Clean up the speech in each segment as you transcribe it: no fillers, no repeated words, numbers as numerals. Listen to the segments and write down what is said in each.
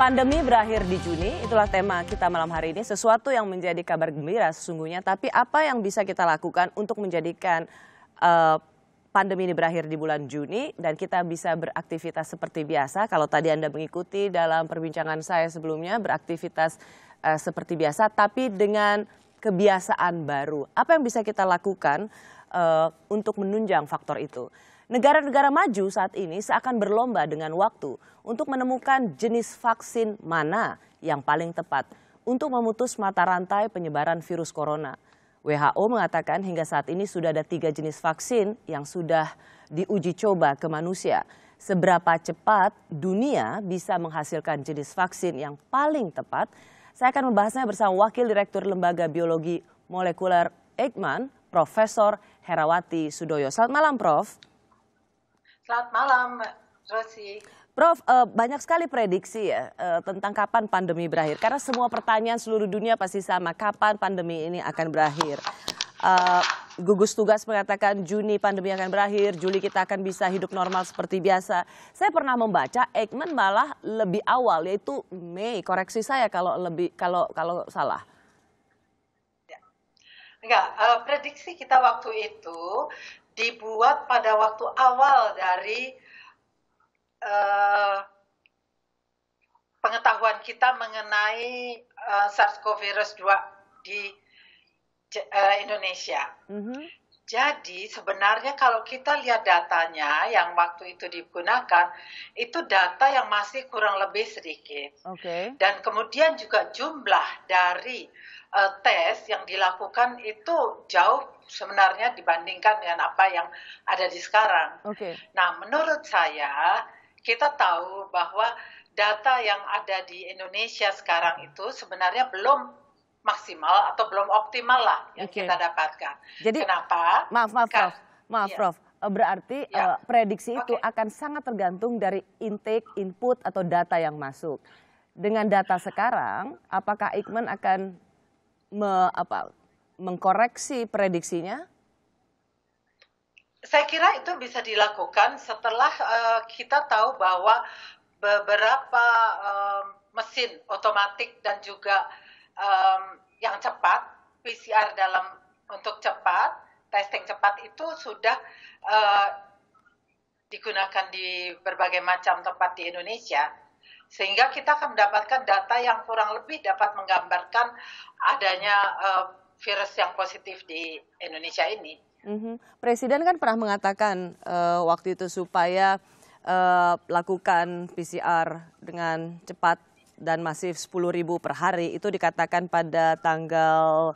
Pandemi berakhir di Juni, itulah tema kita malam hari ini. Sesuatu yang menjadi kabar gembira sesungguhnya, tapi apa yang bisa kita lakukan untuk menjadikan pandemi ini berakhir di bulan Juni dan kita bisa beraktivitas seperti biasa. Kalau tadi Anda mengikuti dalam perbincangan saya sebelumnya, beraktivitas seperti biasa, tapi dengan kebiasaan baru. Apa yang bisa kita lakukan untuk menunjang faktor itu? Negara-negara maju saat ini seakan berlomba dengan waktu untuk menemukan jenis vaksin mana yang paling tepat untuk memutus mata rantai penyebaran virus corona. WHO mengatakan hingga saat ini sudah ada 3 jenis vaksin yang sudah diuji coba ke manusia. Seberapa cepat dunia bisa menghasilkan jenis vaksin yang paling tepat? Saya akan membahasnya bersama Wakil Direktur Lembaga Biologi Molekuler Eijkman, Profesor Herawati Sudoyo. Selamat malam, Prof. Selamat malam, Mbak Rosi. Prof, banyak sekali prediksi ya tentang kapan pandemi berakhir. Karena semua pertanyaan seluruh dunia pasti sama, kapan pandemi ini akan berakhir. Gugus tugas mengatakan Juni pandemi akan berakhir, Juli kita akan bisa hidup normal seperti biasa. Saya pernah membaca Eijkman malah lebih awal, yaitu Mei. Koreksi saya kalau salah. Enggak, prediksi kita waktu itu dibuat pada waktu awal dari pengetahuan kita mengenai SARS-CoV-2 di Indonesia. Jadi sebenarnya kalau kita lihat datanya yang waktu itu digunakan, itu data yang masih kurang lebih sedikit. Dan kemudian juga jumlah dari tes yang dilakukan itu jauh sebenarnya dibandingkan dengan apa yang ada di sekarang. Nah, menurut saya kita tahu bahwa data yang ada di Indonesia sekarang itu sebenarnya belum maksimal atau belum optimal lah yang kita dapatkan. Jadi, kenapa? Maaf, Prof. Berarti prediksi itu akan sangat tergantung dari intake, input atau data yang masuk. Dengan data sekarang, apakah Eijkman akan mengkoreksi prediksinya? Saya kira itu bisa dilakukan setelah kita tahu bahwa beberapa mesin otomatik dan juga yang cepat, PCR untuk cepat, testing cepat itu sudah digunakan di berbagai macam tempat di Indonesia. Sehingga kita akan mendapatkan data yang kurang lebih dapat menggambarkan adanya virus yang positif di Indonesia ini. Presiden kan pernah mengatakan waktu itu supaya lakukan PCR dengan cepat dan masif 10.000 per hari. Itu dikatakan pada tanggal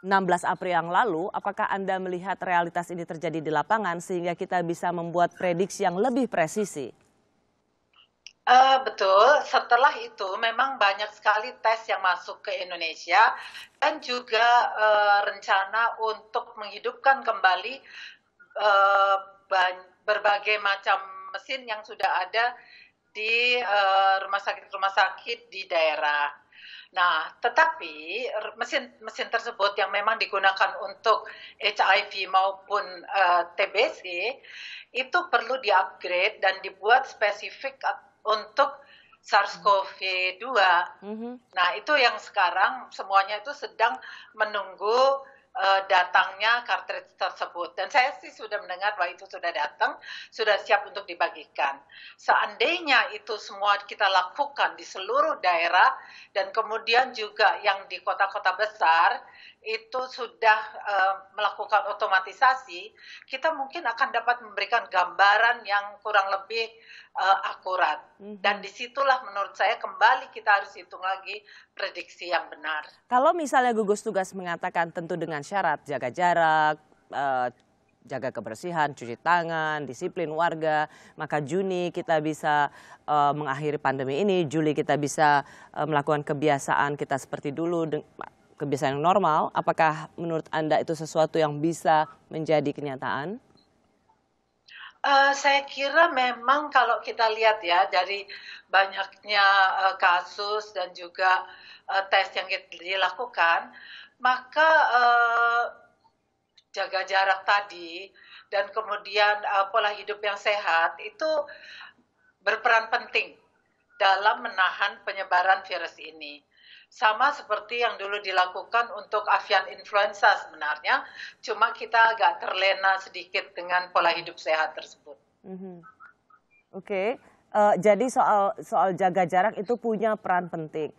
16 April yang lalu. Apakah Anda melihat realitas ini terjadi di lapangan sehingga kita bisa membuat prediksi yang lebih presisi? Betul, setelah itu memang banyak sekali tes yang masuk ke Indonesia dan juga rencana untuk menghidupkan kembali berbagai macam mesin yang sudah ada di rumah sakit di daerah. Nah, tetapi mesin tersebut yang memang digunakan untuk HIV maupun TBC itu perlu di-upgrade dan dibuat spesifik untuk SARS-CoV-2. Nah, itu yang sekarang semuanya itu sedang menunggu datangnya cartridge tersebut. Dan saya sih sudah mendengar bahwa itu sudah datang, sudah siap untuk dibagikan. Seandainya itu semua kita lakukan di seluruh daerah dan kemudian juga yang di kota-kota besar itu sudah melakukan otomatisasi, kita mungkin akan dapat memberikan gambaran yang kurang lebih akurat. Dan disitulah menurut saya kembali kita harus hitung lagi prediksi yang benar. Kalau misalnya gugus tugas mengatakan tentu dengan syarat jaga jarak, jaga kebersihan, cuci tangan, disiplin warga, maka Juni kita bisa mengakhiri pandemi ini, Juli kita bisa melakukan kebiasaan kita seperti dulu, kebiasaan yang normal. Apakah menurut Anda itu sesuatu yang bisa menjadi kenyataan? Saya kira memang kalau kita lihat ya dari banyaknya kasus dan juga tes yang dilakukan, maka jaga jarak tadi dan kemudian pola hidup yang sehat itu berperan penting dalam menahan penyebaran virus ini. Sama seperti yang dulu dilakukan untuk avian influenza sebenarnya, cuma kita agak terlena sedikit dengan pola hidup sehat tersebut. Oke. Jadi soal jaga jarak itu punya peran penting.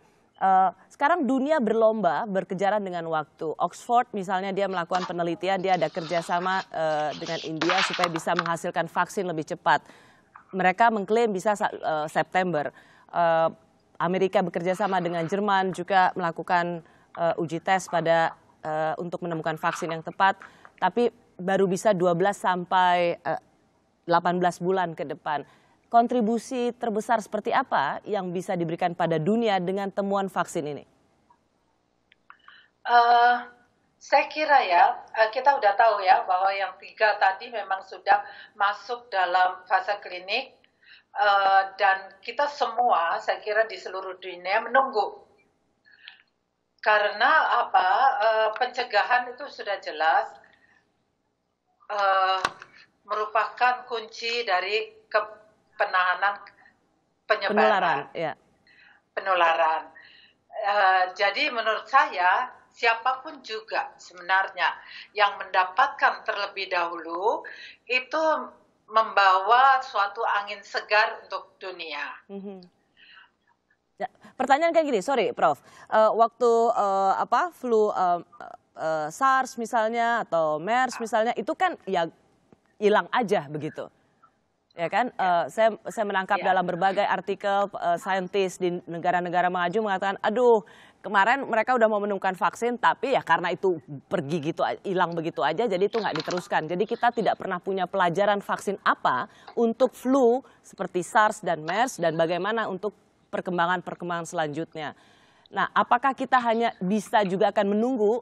Sekarang dunia berlomba berkejaran dengan waktu. Oxford misalnya dia melakukan penelitian, dia ada kerjasama dengan India supaya bisa menghasilkan vaksin lebih cepat. Mereka mengklaim bisa September. Amerika bekerja sama dengan Jerman juga melakukan uji tes untuk menemukan vaksin yang tepat, tapi baru bisa 12 sampai 18 bulan ke depan. Kontribusi terbesar seperti apa yang bisa diberikan pada dunia dengan temuan vaksin ini? Saya kira ya, kita udah tahu ya bahwa yang 3 tadi memang sudah masuk dalam fase klinik. Dan kita semua, saya kira di seluruh dunia menunggu. Karena apa? Pencegahan itu sudah jelas merupakan kunci dari penahanan penyebaran. Penularan. Jadi menurut saya, siapapun juga sebenarnya yang mendapatkan terlebih dahulu itu membawa suatu angin segar untuk dunia. Ya, pertanyaan kayak gini, sorry Prof. Waktu flu SARS misalnya atau MERS misalnya itu kan ya hilang aja begitu. Ya kan, saya menangkap dalam berbagai artikel saintis di negara-negara maju mengatakan, aduh kemarin mereka udah mau menemukan vaksin tapi ya karena itu pergi gitu, hilang begitu aja jadi itu nggak diteruskan. Jadi kita tidak pernah punya pelajaran vaksin apa untuk flu seperti SARS dan MERS dan bagaimana untuk perkembangan selanjutnya. Nah, apakah kita hanya bisa juga akan menunggu,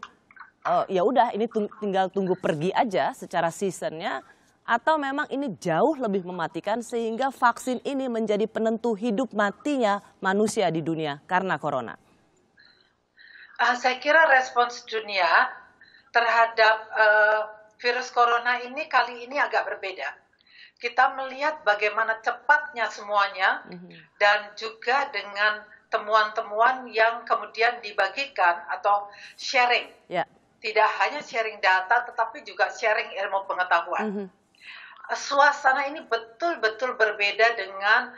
ya udah ini tinggal tunggu pergi aja secara seasonnya, atau memang ini jauh lebih mematikan sehingga vaksin ini menjadi penentu hidup matinya manusia di dunia karena corona? Saya kira respons dunia terhadap virus corona ini kali ini agak berbeda. Kita melihat bagaimana cepatnya semuanya dan juga dengan temuan-temuan yang kemudian dibagikan atau sharing. Tidak hanya sharing data tetapi juga sharing ilmu pengetahuan. Suasana ini betul-betul berbeda dengan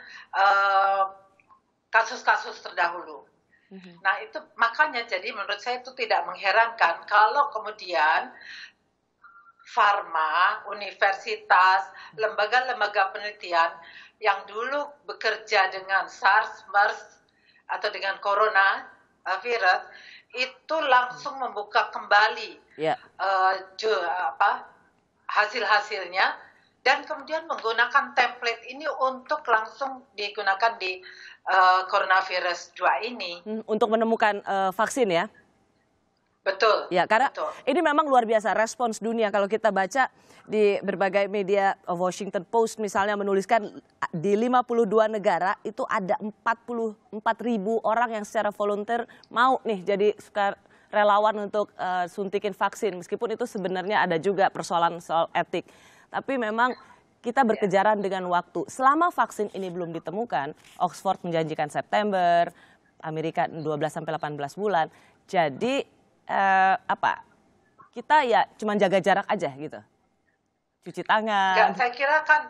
kasus-kasus terdahulu. Nah itu makanya jadi menurut saya itu tidak mengherankan kalau kemudian farma, universitas, lembaga-lembaga penelitian yang dulu bekerja dengan SARS, MERS atau dengan corona virus itu langsung membuka kembali hasil-hasilnya. Dan kemudian menggunakan template ini untuk langsung digunakan di coronavirus 2 ini. Untuk menemukan vaksin ya? Betul. Ya, karena betul. Ini memang luar biasa respons dunia. Kalau kita baca di berbagai media, Washington Post misalnya menuliskan di 52 negara itu ada 44.000 orang yang secara volunteer mau nih jadi relawan untuk suntikin vaksin. Meskipun itu sebenarnya ada juga persoalan soal etik. Tapi memang kita berkejaran dengan waktu. Selama vaksin ini belum ditemukan, Oxford menjanjikan September, Amerika 12-18 bulan. Jadi kita ya cuma jaga jarak aja gitu. Cuci tangan. Saya kira kan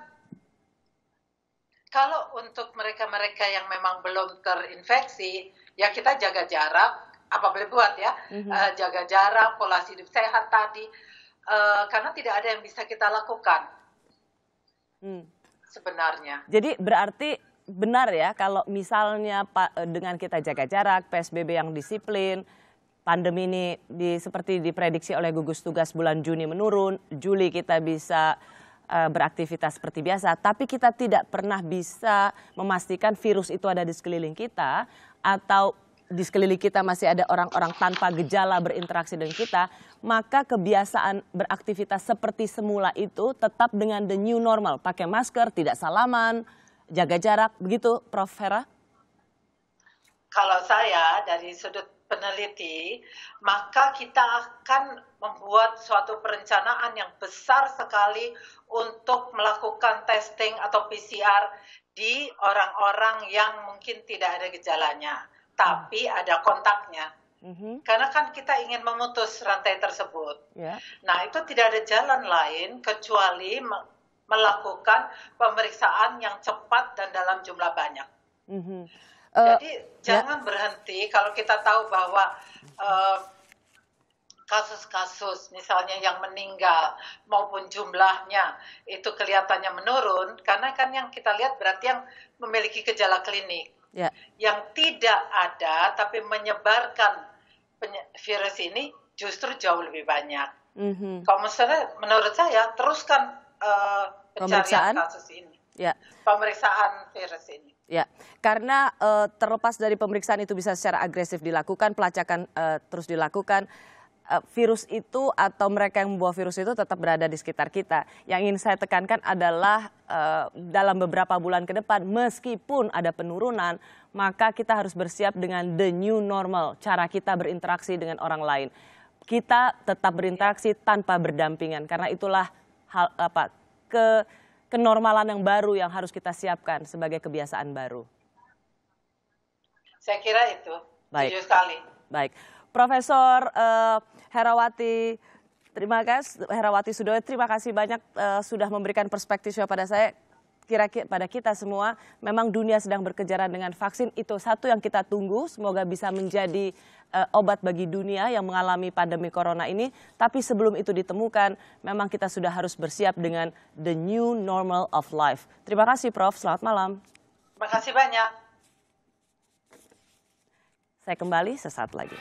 kalau untuk mereka-mereka yang memang belum terinfeksi, ya kita jaga jarak, apa boleh buat ya, jaga jarak, pola hidup sehat tadi. Karena tidak ada yang bisa kita lakukan sebenarnya. Jadi berarti benar ya kalau misalnya dengan kita jaga jarak, PSBB yang disiplin, pandemi ini seperti diprediksi oleh gugus tugas bulan Juni menurun, Juli kita bisa beraktivitas seperti biasa, tapi kita tidak pernah bisa memastikan virus itu ada di sekeliling kita atau di sekeliling kita masih ada orang-orang tanpa gejala berinteraksi dengan kita, maka kebiasaan beraktivitas seperti semula itu tetap dengan the new normal. Pakai masker, tidak salaman, jaga jarak, begitu Prof. Hera? Kalau saya dari sudut peneliti, maka kita akan membuat suatu perencanaan yang besar sekali untuk melakukan testing atau PCR di orang-orang yang mungkin tidak ada gejalanya, tapi ada kontaknya. Karena kan kita ingin memutus rantai tersebut. Nah, itu tidak ada jalan lain kecuali melakukan pemeriksaan yang cepat dan dalam jumlah banyak. Jadi jangan berhenti kalau kita tahu bahwa kasus-kasus misalnya yang meninggal maupun jumlahnya itu kelihatannya menurun, karena kan yang kita lihat berarti yang memiliki gejala klinik. Yang tidak ada tapi menyebarkan virus ini justru jauh lebih banyak. Kalau misalnya menurut saya teruskan pencarian kasus ini, pemeriksaan virus ini. Karena terlepas dari pemeriksaan itu bisa secara agresif dilakukan, pelacakan terus dilakukan, virus itu atau mereka yang membawa virus itu tetap berada di sekitar kita. Yang ingin saya tekankan adalah dalam beberapa bulan ke depan, meskipun ada penurunan, maka kita harus bersiap dengan the new normal, cara kita berinteraksi dengan orang lain. Kita tetap berinteraksi tanpa berdampingan, karena itulah kenormalan yang baru yang harus kita siapkan sebagai kebiasaan baru. Saya kira itu. Setuju sekali. Baik. Profesor Herawati, Herawati Sudoyo, terima kasih banyak sudah memberikan perspektifnya pada saya. Kira-kira pada kita semua, memang dunia sedang berkejaran dengan vaksin, itu satu yang kita tunggu, semoga bisa menjadi obat bagi dunia yang mengalami pandemi corona ini. Tapi sebelum itu ditemukan, memang kita sudah harus bersiap dengan the new normal of life. Terima kasih Prof, selamat malam. Terima kasih banyak. Saya kembali sesaat lagi.